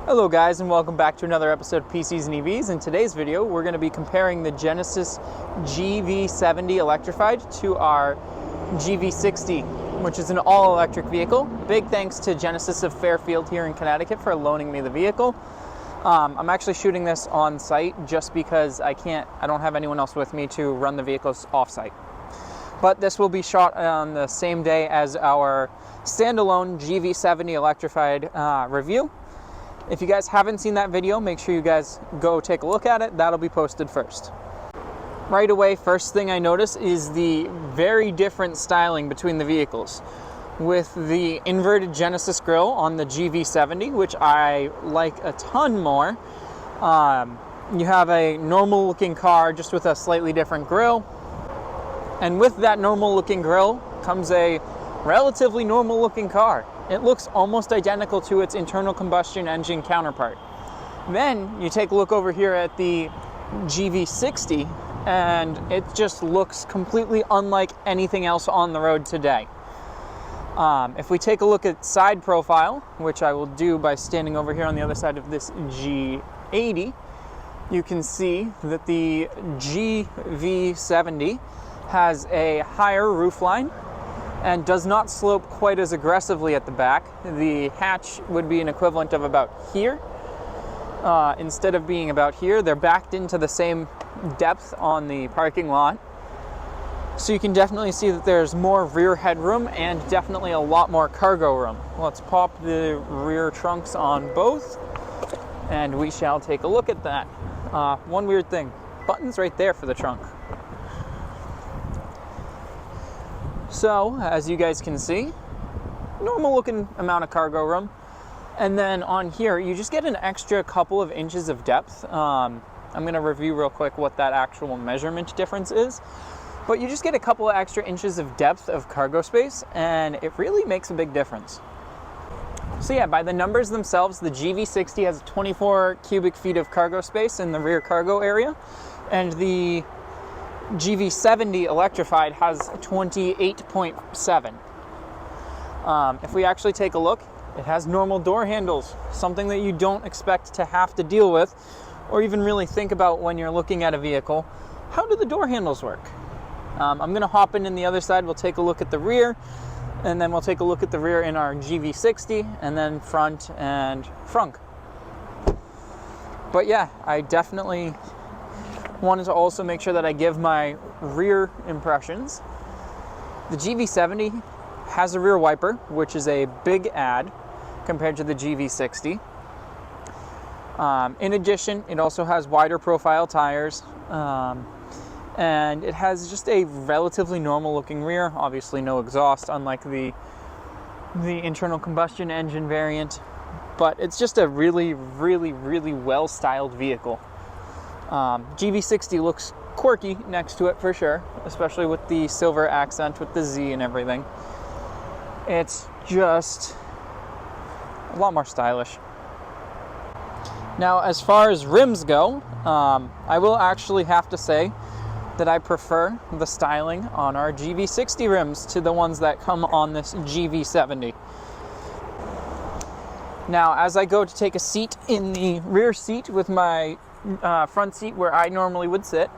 Hello guys, and welcome back to another episode of PCs and EVs. In today's video, we're going to be comparing the Genesis GV70 Electrified to our GV60, which is an all-electric vehicle. Big thanks to Genesis of Fairfield here in Connecticut for loaning me the vehicle. I'm actually shooting this on site just because I don't have anyone else with me to run the vehicles off-site. But this will be shot on the same day as our standalone GV70 Electrified review. If you guys haven't seen that video, make sure you guys go take a look at it. That'll be posted first. Right away, first thing I notice is the very different styling between the vehicles. With the inverted Genesis grille on the GV70, which I like a ton more, you have a normal looking car just with a slightly different grille. And with that normal looking grille comes a relatively normal looking car. It looks almost identical to its internal combustion engine counterpart. Then you take a look over here at the GV60 and it just looks completely unlike anything else on the road today. If we take a look at side profile, which I will do by standing over here on the other side of this G80, you can see that the GV70 has a higher roofline and does not slope quite as aggressively at the back. The hatch would be an equivalent of about here. Instead of being about here, they're backed into the same depth on the parking lot. So you can definitely see that there's more rear headroom and definitely a lot more cargo room. Let's pop the rear trunks on both and we shall take a look at that. One weird thing, buttons right there for the trunk. So, as you guys can see, normal looking amount of cargo room. And then on here, you just get an extra couple of inches of depth. I'm going to review real quick what that actual measurement difference is. But you just get a couple of extra inches of depth of cargo space, and it really makes a big difference. So yeah, by the numbers themselves, the GV60 has 24 cubic feet of cargo space in the rear cargo area, and the GV70 Electrified has 28.7. If we actually take a look, it has normal door handles, something that you don't expect to have to deal with or even really think about when you're looking at a vehicle. How do the door handles work? I'm going to hop in the other side, we'll take a look at the rear, and then we'll take a look at the rear in our GV60, and then front and Frunk. But yeah, I definitely wanted to also make sure that I give my rear impressions. The GV70 has a rear wiper, which is a big add compared to the GV60. In addition, it also has wider profile tires, and it has just a relatively normal looking rear, obviously no exhaust, unlike the internal combustion engine variant, but it's just a really well styled vehicle. GV60 looks quirky next to it for sure, especially with the silver accent with the Z and everything. It's just a lot more stylish. Now, as far as rims go, I will actually have to say that I prefer the styling on our GV60 rims to the ones that come on this GV70. Now, as I go to take a seat in the rear seat with my front seat where I normally would sit,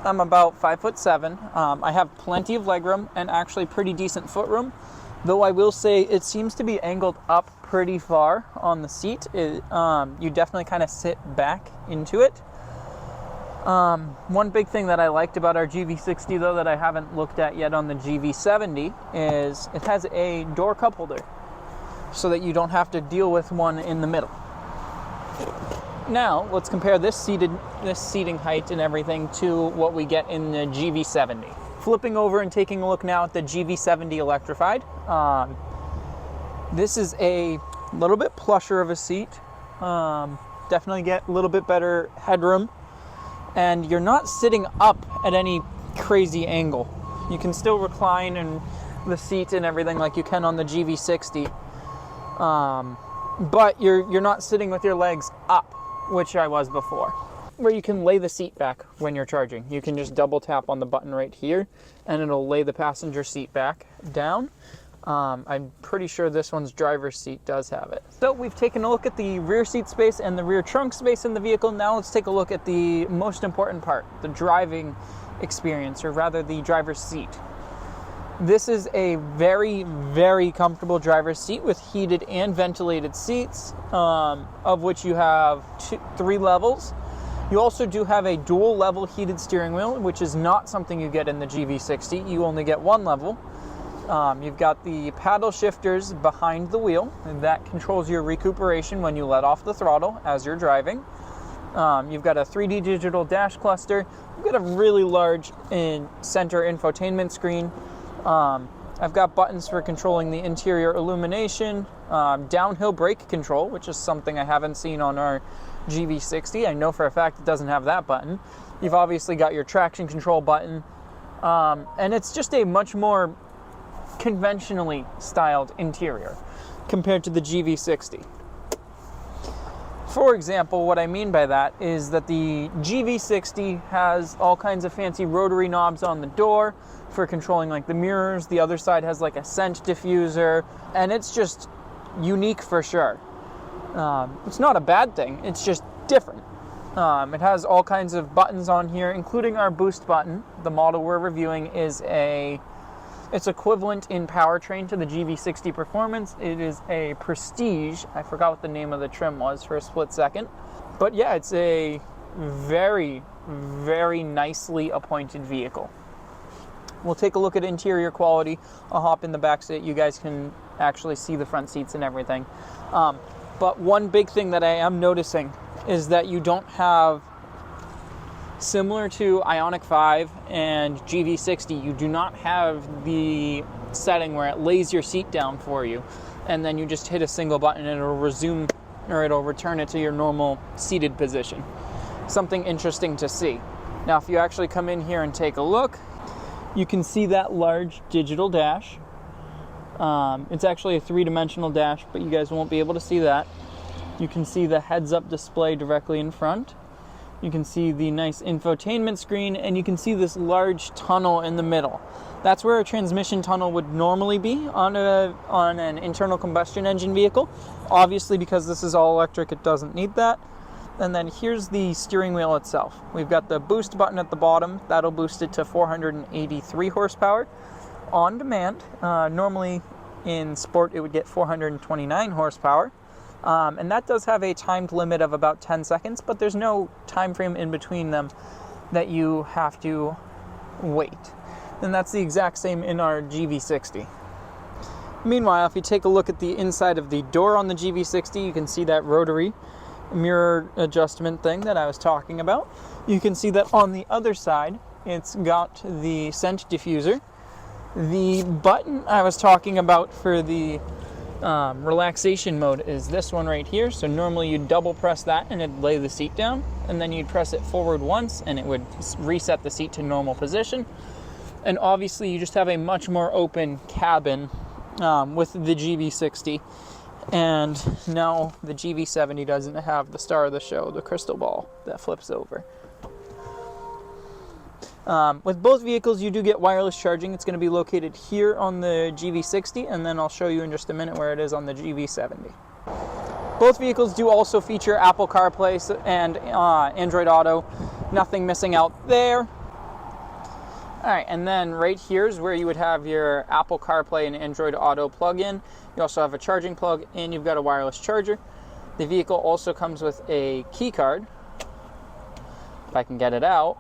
I'm about 5'7". I have plenty of legroom and actually pretty decent footroom, though I will say it seems to be angled up pretty far on the seat. You definitely kind of sit back into it. One big thing that I liked about our GV60 though that I haven't looked at yet on the GV70 is it has a door cup holder so that you don't have to deal with one in the middle. Now, let's compare this seating height and everything to what we get in the GV70. Flipping over and taking a look now at the GV70 Electrified. This is a little bit plusher of a seat. Definitely get a little bit better headroom. And you're not sitting up at any crazy angle. You can still recline in the seat and everything like you can on the GV60. But you're not sitting with your legs up, which I was before. Where you can lay the seat back when you're charging. You can just double tap on the button right here and it'll lay the passenger seat back down. I'm pretty sure this one's driver's seat does have it. So we've taken a look at the rear seat space and the rear trunk space in the vehicle. Now let's take a look at the most important part, the driving experience, or rather the driver's seat. This is a very, very comfortable driver's seat with heated and ventilated seats, of which you have 3 levels. You also do have a dual level heated steering wheel, which is not something you get in the GV60. You only get 1 level. You've got the paddle shifters behind the wheel, and that controls your recuperation when you let off the throttle as you're driving. You've got a 3D digital dash cluster. You've got a really large center infotainment screen. I've got buttons for controlling the interior illumination, downhill brake control, which is something I haven't seen on our GV60. I know for a fact it doesn't have that button. You've obviously got your traction control button, and it's just a much more conventionally styled interior compared to the GV60. For example, what I mean by that is that the GV60 has all kinds of fancy rotary knobs on the door for controlling like the mirrors. The other side has like a scent diffuser, and it's just unique for sure. It's not a bad thing, it's just different. It has all kinds of buttons on here, including our boost button. The model we're reviewing is it's equivalent in powertrain to the GV60 Performance. It is a Prestige. I forgot what the name of the trim was for a split second. But yeah, it's a very, very nicely appointed vehicle. We'll take a look at interior quality. I'll hop in the back seat. You guys can actually see the front seats and everything. But one big thing that I am noticing is that you don't have, similar to Ioniq 5 and GV60, you do not have the setting where it lays your seat down for you, and then you just hit a single button and it'll resume, or it'll return it to your normal seated position. Something interesting to see. Now, if you actually come in here and take a look, you can see that large digital dash. It's actually a 3-dimensional dash, but you guys won't be able to see that. You can see the heads-up display directly in front. You can see the nice infotainment screen, and you can see this large tunnel in the middle. That's where a transmission tunnel would normally be on an internal combustion engine vehicle. Obviously, because this is all electric, it doesn't need that. And then here's the steering wheel itself. We've got the boost button at the bottom. That'll boost it to 483 horsepower on demand. Normally in sport, it would get 429 horsepower. And that does have a timed limit of about 10 seconds, but there's no time frame in between them that you have to wait. And that's the exact same in our GV60. Meanwhile, if you take a look at the inside of the door on the GV60, you can see that rotary mirror adjustment thing that I was talking about. You can see that on the other side, it's got the scent diffuser. The button I was talking about for the relaxation mode is this one right here. So normally you'd double press that and it'd lay the seat down, and then you'd press it forward once and it would reset the seat to normal position. And obviously you just have a much more open cabin with the GV60, and now the GV70 doesn't have the star of the show, the crystal ball that flips over. With both vehicles, you do get wireless charging. It's going to be located here on the GV60, and then I'll show you in just a minute where it is on the GV70. Both vehicles do also feature Apple CarPlay and Android Auto. Nothing missing out there. All right, and then right here is where you would have your Apple CarPlay and Android Auto plug-in. You also have a charging plug, and you've got a wireless charger. The vehicle also comes with a key card. If I can get it out.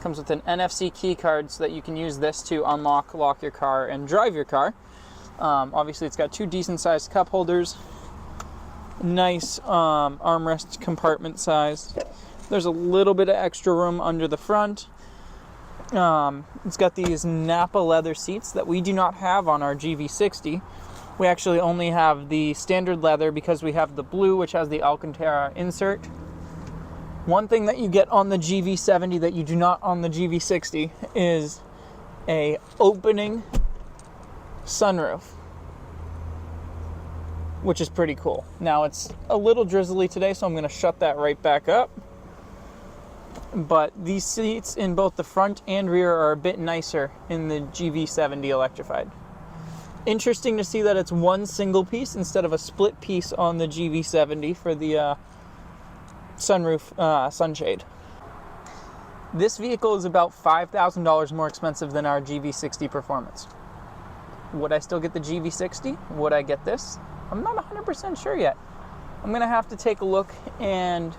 Comes with an NFC key card so that you can use this to lock your car and drive your car. Obviously, it's got 2 decent-sized cup holders. Nice armrest compartment size. There's a little bit of extra room under the front. It's got these Napa leather seats that we do not have on our GV60. We actually only have the standard leather because we have the blue, which has the Alcantara insert. One thing that you get on the GV70 that you do not on the GV60 is a opening sunroof, which is pretty cool. Now, it's a little drizzly today, so I'm going to shut that right back up. But these seats in both the front and rear are a bit nicer in the GV70 Electrified. Interesting to see that it's one single piece instead of a split piece on the GV70 for the sunroof sunshade. This vehicle is about $5,000 more expensive than our GV60 Performance. Would I still get the GV60? Would I get this? I'm not 100% sure yet. I'm going to have to take a look and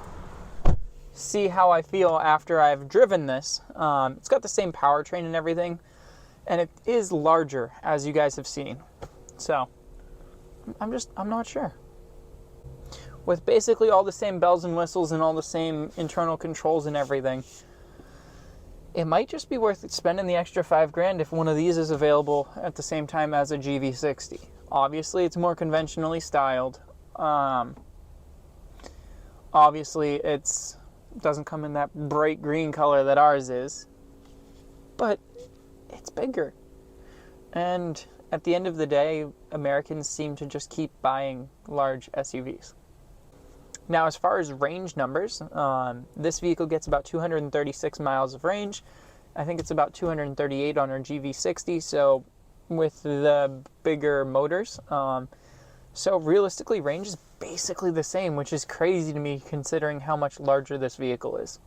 see how I feel after I've driven this. It's got the same powertrain and everything, and it is larger, as you guys have seen. So, I'm not sure. With basically all the same bells and whistles and all the same internal controls and everything, it might just be worth spending the extra $5,000 if one of these is available at the same time as a GV60. Obviously, it's more conventionally styled. Obviously, it doesn't come in that bright green color that ours is, but it's bigger. And at the end of the day, Americans seem to just keep buying large SUVs. Now, as far as range numbers, this vehicle gets about 236 miles of range. I think it's about 238 on our GV60, so with the bigger motors. So realistically, range is basically the same, which is crazy to me considering how much larger this vehicle is.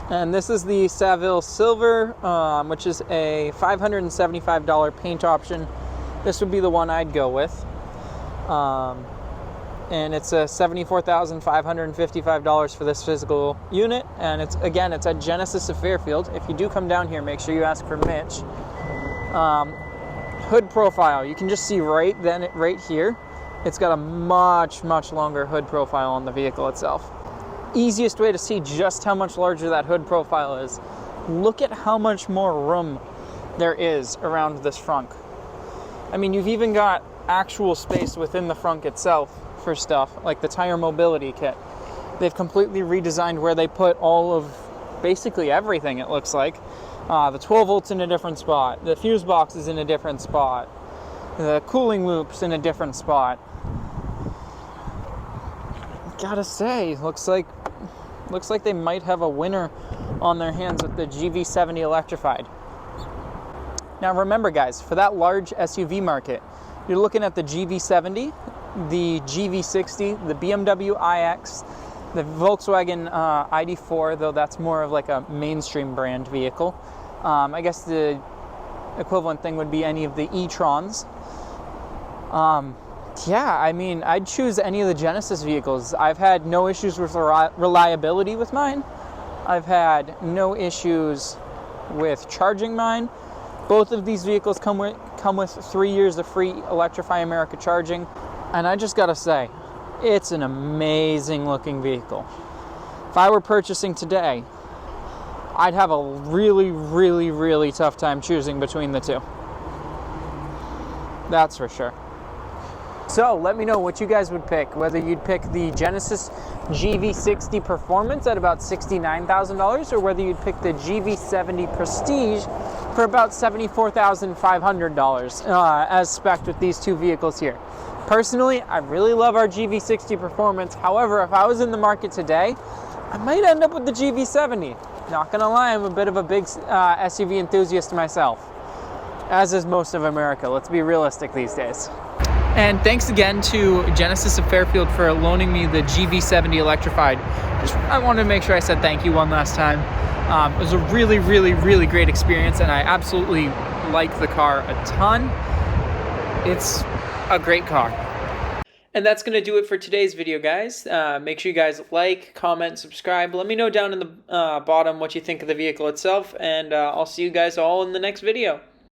And this is the Seville Silver, which is a $575 paint option. This would be the one I'd go with. And it's a $74,555 for this physical unit. And it's at Genesis of Fairfield. If you do come down here, make sure you ask for Mitch. Hood profile, you can just see right here, it's got a much longer hood profile on the vehicle itself. Easiest way to see just how much larger that hood profile is, look at how much more room there is around this Frunk. I mean, you've even got actual space within the Frunk itself for stuff like the tire mobility kit. They've completely redesigned where they put all of basically everything, it looks like. The 12 volts in a different spot, the fuse box is in a different spot, the cooling loops in a different spot. Gotta say, looks like they might have a winner on their hands with the GV70 Electrified. Now remember guys, for that large SUV market, you're looking at the GV70, the GV60, the BMW iX, the Volkswagen ID4, though that's more of like a mainstream brand vehicle. I guess the equivalent thing would be any of the e-trons. Yeah, I mean, I'd choose any of the Genesis vehicles. I've had no issues with reliability with mine. I've had no issues with charging mine. Both of these vehicles come with 3 years of free Electrify America charging. And I just gotta say, it's an amazing looking vehicle. If I were purchasing today, I'd have a really tough time choosing between the two. That's for sure. So let me know what you guys would pick, whether you'd pick the Genesis GV60 Performance at about $69,000 or whether you'd pick the GV70 Prestige for about $74,500 as spec'd with these two vehicles here. Personally, I really love our GV60 Performance. However, if I was in the market today, I might end up with the GV70. Not gonna lie, I'm a bit of a big SUV enthusiast myself, as is most of America. Let's be realistic these days. And thanks again to Genesis of Fairfield for loaning me the GV70 Electrified. I wanted to make sure I said thank you one last time. It was a really great experience, and I absolutely like the car a ton. It's a great car. And that's going to do it for today's video, guys. Make sure you guys like, comment, subscribe. Let me know down in the bottom what you think of the vehicle itself, and I'll see you guys all in the next video.